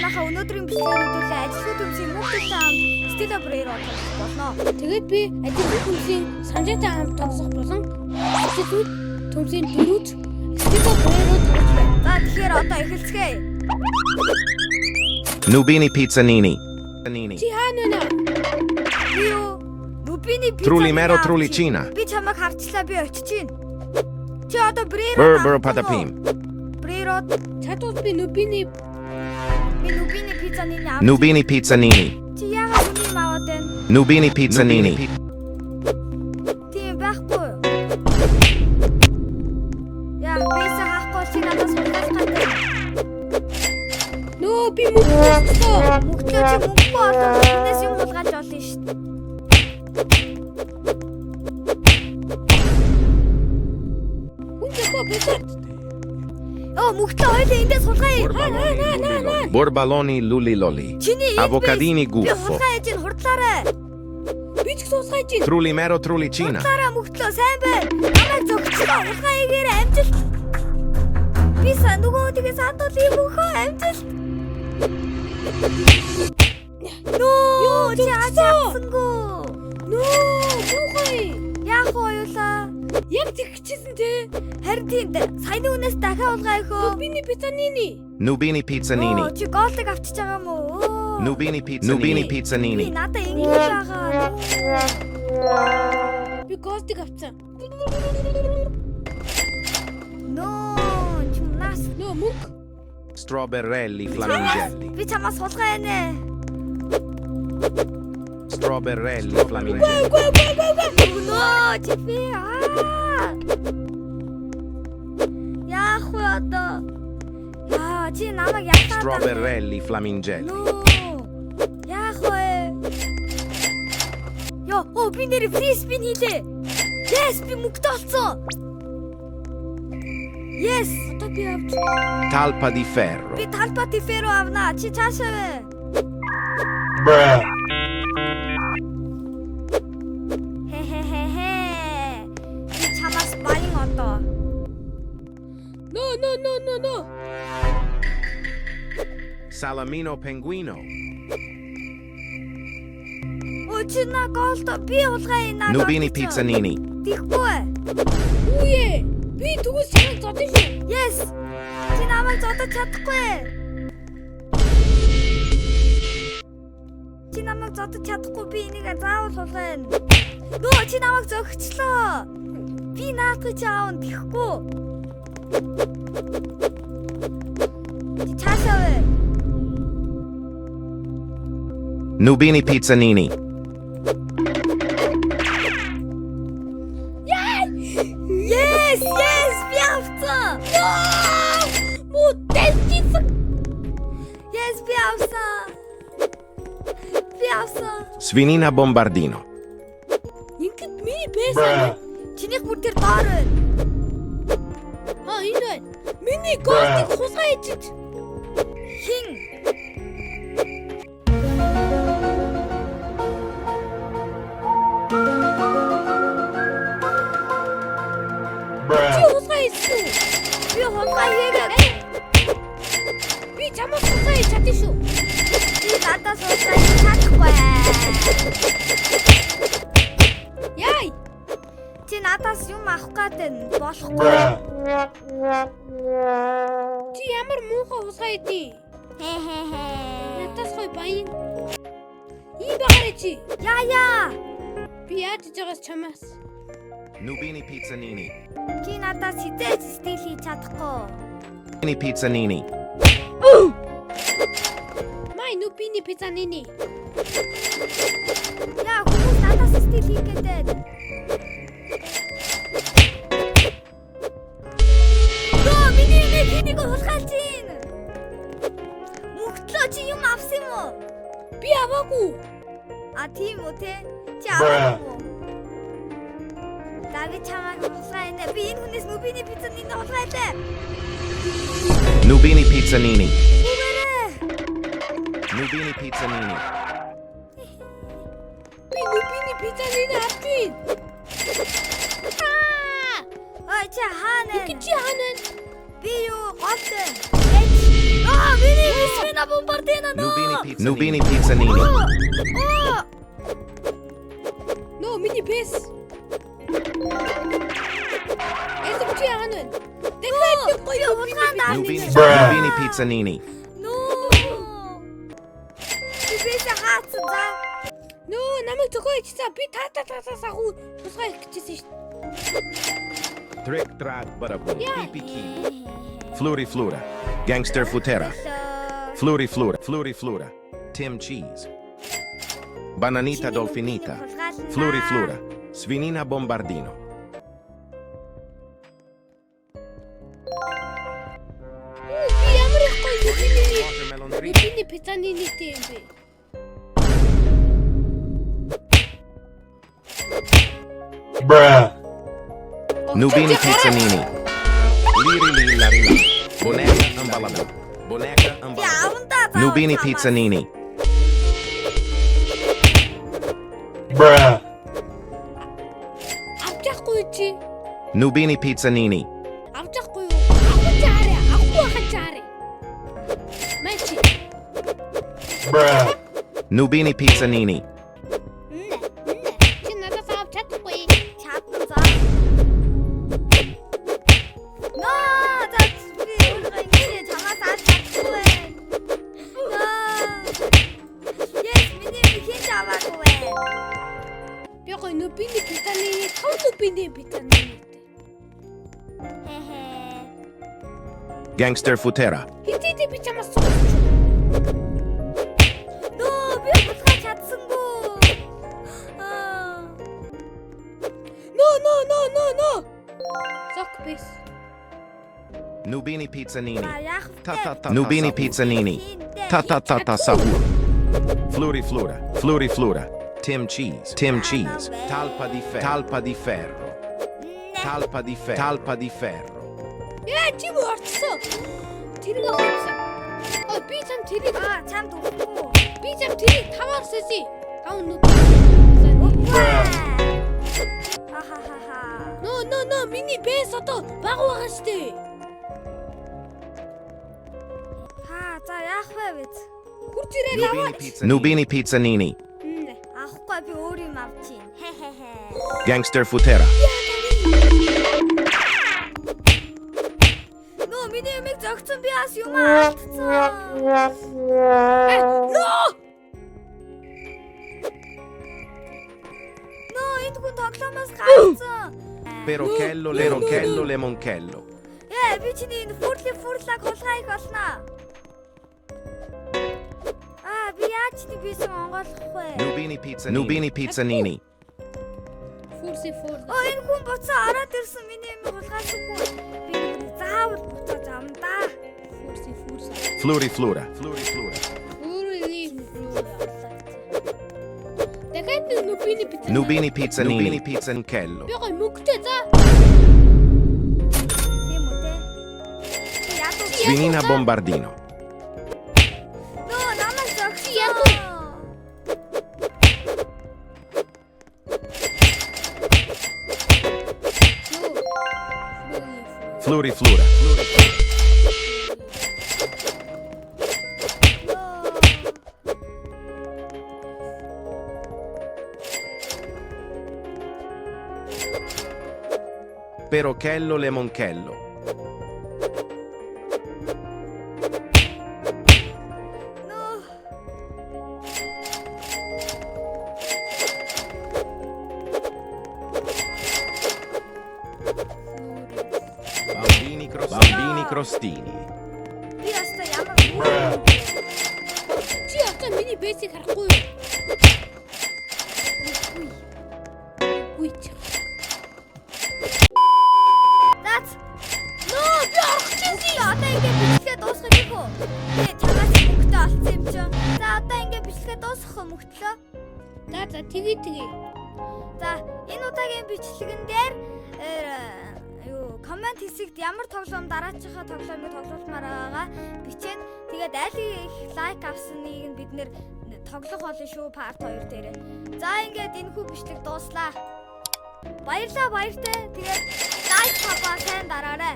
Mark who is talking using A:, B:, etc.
A: манайхаа өнөөдрийн бичлэгээр хөтөлөө ажилтны төмсийн мөнгөтэй хамт Stella Brero тоглох болно.
B: Тэгээд би ажилтны төмсийн санжаатай хамт тоглох болон ажилтны төмсийн дөрүүд Stella Brero тоглох байна.
A: За тэгэхээр одоо эхэлцгээе.
C: Nubini Pizzanini.
B: Чи хаана вэ?
A: Би юу? Nubini Pizza.
C: Trulimero Trulicina.
A: Би чамайг харчлаа, би очиж чинь. Чи одоо Brero.
C: Burr Patapim.
A: Brero.
B: Чадвал би Nubini
A: Pizzanini авах.
C: Nubini Pizzanini.
A: Чи яагаад үнийг аваад байна?
C: Nubini Pizzanini.
A: Тийм байхгүй юу? Яа, бийсэ хахгүй чи надаас хулгайлах гэдэг.
B: Нөө би мөнгөтэй.
A: Мөнгөтэй чи мөнгөгүй болоод хүнээс юм хулгайлж олно шүү дээ.
B: Үнэхээр бисад.
A: Оо, мөнгөтэй хоёлаа эндээс хулгая.
C: Borbaloni Luliloli.
A: Чиний
C: Avocadini
A: Би
C: Guffo.
A: хулгай ээж хурдлаарай.
B: Би ч суусгаж чинь.
C: Trulimero Trulicina.
A: Хурдлаараа мөнгөтлөө сайн бай. Намайг зогчлоо. Хулгай игээрээ амжилт. Би нөгөөдгөө садвал юм хөө амжилт. Нөө, чи ажаасангүй.
B: Нөө, муухай.
A: Яах вэ юулаа?
B: Яг тэгчихсэн те.
A: Харин тийм саяны үнээс дахиад хулгай хөө.
B: Nubini Pizzanini.
C: Nubini Pizzanini.
A: Чи голыг авчиж байгаа юм уу?
C: Nubini Pizzanini.
A: Би надад ингэж байгаа.
B: Би гостик авцсан.
A: Нөө, чумнаас.
B: Нөө мөнгө.
C: Strawberrelli Flamingelli.
A: Би чамаас хулгай нэ.
C: Strawberrelli Flamingelli.
A: Нөө, чи би яах вэ одоо? Яа, чи намайг яатаад.
C: Strawberrelli Flamingelli.
A: Нөө. Яах вэ? Йоо, би нэр фри спин хийлээ. Yes, би мөнгөтэй олцсон. Yes, одоо би авч.
C: Talpa di ferro.
A: Би талбай диферо авнаа. Чи цаашаа вэ? Хе. Би чамаас баян одоо.
B: No.
C: Salamino Penguino.
A: Чи на голд би хулгай наа.
C: Nubini Pizzanini.
A: Тихгүй.
B: Үе. Би түгээс чамайг зодсон шүү.
A: Yes. Чи намайг зодож чадахгүй. Чи намайг зодож чадахгүй, би энийг заавал хулгайна. Нөө, чи намайг зөгчлөө. Би наадах чи аав тэхгүй. Чи цаашаа вэ?
C: Nubini Pizzanini.
A: Yes, би авсан.
B: Мөтөлчихсэн.
A: Yes, би авсан.
C: Svinina Bombardino.
B: Ингээд миний байсан.
A: Чинийх бүр тэр доор байна.
B: Энэ байна. Миний гостик хусгай ичиж.
A: Хин.
B: Чи хусгай ичсэн.
A: Би хулгай хийгээд.
B: Би чамаас хусгай чадсан шүү.
A: Би надаас хулгай чадахгүй.
B: Яй.
A: Чи надаас юм авах гэдэг нь болохгүй.
B: Чи ямар муухай хусгай идэ.
A: Хе.
B: Надаас хой баян. Ийм байгаарай чи.
A: Яа.
B: Би яаж иж байгаас чамаас.
C: Nubini Pizzanini.
A: Чи надаас хизээч стил хийж чадахгүй.
C: Nubini Pizzanini.
B: Май Nubini Pizzanini.
A: Яа, хүмүүс надаас стил хийх гэдэг. Миний нэг хулгайлж байна. Мөнгөтлөө чи юм авсан юм уу?
B: Би аваагүй.
A: Тийм үү те? Чи аваагүй. Давид чамайг хулгайна. Би энэ хүнээс Nubini Pizzanini хулгайлаа.
C: Nubini Pizzanini.
A: Үгээрээ.
C: Nubini Pizzanini.
B: Би Nubini Pizzanini авчих.
A: Чи хаана?
B: Чи хаана?
A: Би юу голтой. Миний Svina Bombardino
C: Nubini Pizzanini.
B: No, миний бэс. Это чи яагаад вэ? Дахиад гоё
C: Nubini Pizzanini.
A: Нөө. Бибээс хаацсан за.
B: Нөө, намайг зөхөөч за. Би сагуу тусгай гэжсэн шүү.
C: Trick Track Baraboom.
B: Yeah.
C: Pipiki. Fluri Flura. Gangster Futera. Fluri Flura. Fluri Flura. Tim Cheese. Bananita Dolfinita. Fluri Flura. Svinina Bombardino.
B: Би ямар их гоё
C: Watermelon Tree.
B: бидний пиццаны нийтээ юм бэ?
C: Nubini Pizzanini. Liri Lilla Rilla. Boneca Ambalabo. Boneca Ambalabo.
A: Явандаа заа.
C: Nubini Pizzanini.
B: Авчихгүй чи.
C: Nubini Pizzanini.
B: Авчихгүй юу? Авах чаарэ. Авахгүй хаа чаарэ. Мачи.
C: Nubini Pizzanini.
B: Чи надад авч чадахгүй.
A: Чадна заа. Ноо, за би өөрөө чамаас авч чадахгүй. Yes, миний хэн аваагүй.
B: Би гоё нүбиний пиццаны тав нүбиний пиццаны нийтээ.
C: Gangster Futera.
B: Хитээ би чамаас
A: Нөө, би болохоо чадсангүй.
B: No. Сок бис.
C: Nubini Pizzanini.
A: Яах вэ?
C: Nubini Pizzanini. Ta Sahur. Fluri Flura. Fluri Flura. Tim Cheese. Tim Cheese. Talpa di ferro. Talpa di ferro. Talpa di ferro. Talpa di ferro.
B: Яа чи муу орцсон. Тэрийг авчихсан. Би чам тэрийг
A: Чамд өгөхгүй.
B: би чам тэрийг таваар сэсэ. Тав нүб.
A: Ахахаха.
B: No, миний бэс одоо баг байгаа штэ.
A: За яах вэ биз?
B: Хурц ирээ аваа.
C: Nubini Pizzanini.
A: Авахгүй би өөр юм авчих. Хе.
C: Gangster Futera.
A: Нөө миний юмыг зөгцсөн би бас юм алдсан.
B: No!
A: Нөө энэ хүн тоглоомоос гарсан.
C: Perochello, Lerochello, Lemonchello.
A: Би чиний энэ фурлаг хулгайх болно. Би яаж чи бисэн онгойлох вэ?
C: Nubini Pizzanini.
B: Фурси.
A: Энэ хүн буцаа ороод ирсэн миний юмыг хулгайсахгүй. Би заавал буцааж амдаа.
B: Фурси.
C: Fluri Flura. Fluri Flura.
B: Дахиад нүбиний пиццаны.
C: Nubini Pizzanini. Nubini Pizzanchello.
B: Би гоё мөнгөтэй за.
A: Тийм үү те? Ядуу.
C: Svinina Bombardino.
A: Нөө намайг зөгсөн.
B: Ядуу.
C: Fluri Flura. Perochello, Lemonchello. Bambini crostini.
A: Би ястаа ямар
B: Чи одоо миний бэсийг харахгүй юу? Үгүй чи.
A: That's нөө би орчихсон. Одоо ингэ бичлэгээ дуусгах юм уу? Чамаас мөнгөтэй олсон юм чинь. За одоо ингэ бичлэгээ дуусгах юм мөгтлөө.
B: За тэгээ.
A: За энэ удаагийн бичлэгэн дээр коммент хэсэгт ямар тоглоом дараачихаа тоглоомыг тоглуулмаар байгаагаа бичээд тэгээд аль их лайк авсныг нь бид нэр тоглох болно шүү part 2 дээрээ. За ингээд энэ хүү бичлэг дууслаа. Баярлалаа баяртай. Тэгээд лайк таваа сайн дараарай.